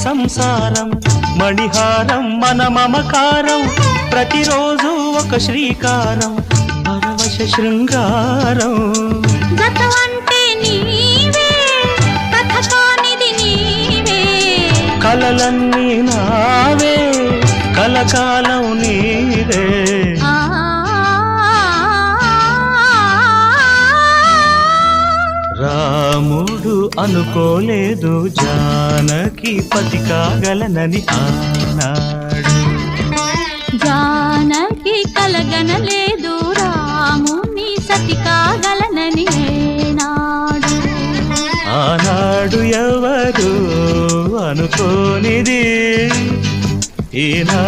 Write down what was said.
సంసారం మణిహారం మన మమకారం ప్రతిరోజు ఒక శ్రీకారం పరవశ శృంగారం గతమంటే నీవే కథ కానిది నీవే కలలన్నీ నావే కలకాలం నీవే రాముడు అనుకోలేదు జానకి పతి కాగలనని ఆనాడు జానకి కలగనలేదు రాముని సతి కాగలనని ఏనాడు ఆనాడు ఎవరు అనుకోనిది ఈనా